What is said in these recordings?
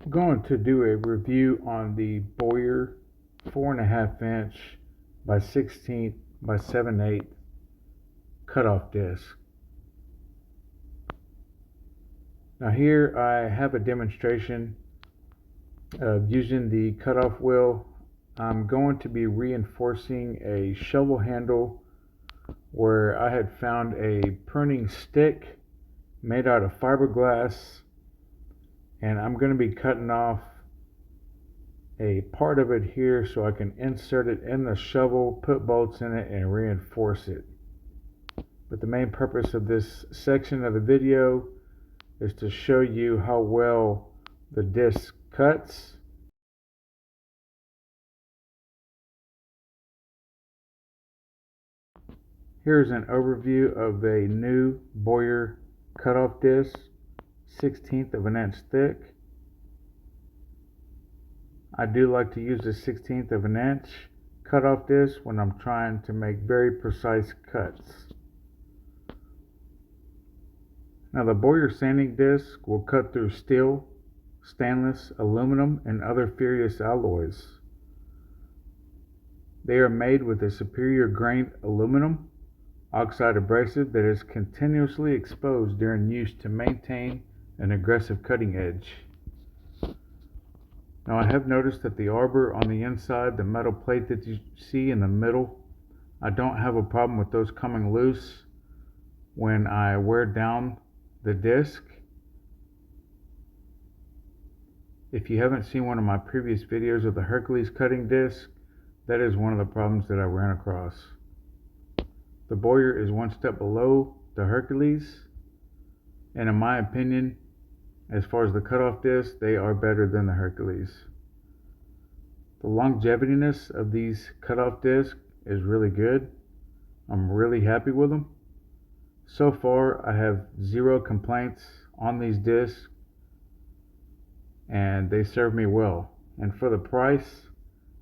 I'm going to do a review on the Bauer 4.5 inch by 16 by 7/8 cutoff disc. Now here I have a demonstration of using the cutoff wheel. I'm going to be reinforcing a shovel handle where I had found a pruning stick made out of fiberglass, and I'm going to be cutting off a part of it here so I can insert it in the shovel, put bolts in it, and reinforce it. But the main purpose of this section of the video is to show you how well the disc cuts. Here's an overview of a new Bauer cutoff disc, 1/16 of an inch thick. I do like to use the 1/16 of an inch cutoff disc when I'm trying to make very precise cuts. Now the Bauer sanding disc will cut through steel, stainless, aluminum, and other ferrous alloys. They are made with a superior grained aluminum oxide abrasive that is continuously exposed during use to maintain an aggressive cutting edge. Now I have noticed that the arbor on the inside, the metal plate that you see in the middle, I don't have a problem with those coming loose when I wear down the disc. If you haven't seen one of my previous videos of the Hercules cutting disc, that is one of the problems that I ran across. The Bauer is one step below the Hercules, and in my opinion, as far as the cutoff disc, they are better than the Hercules. The longevitiness of these cutoff discs is really good. I'm really happy with them. So far, I have 0 complaints on these discs, and they serve me well. And for the price,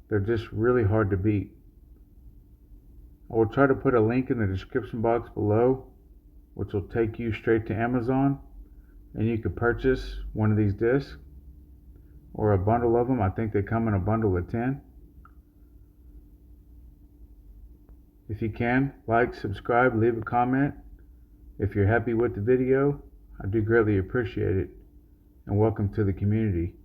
they're just really hard to beat. I will try to put a link in the description box below, which will take you straight to Amazon, and you can purchase one of these discs or a bundle of them. I think they come in a bundle of 10. If you can, like, subscribe, leave a comment. If you're happy with the video, I do greatly appreciate it, and welcome to the community.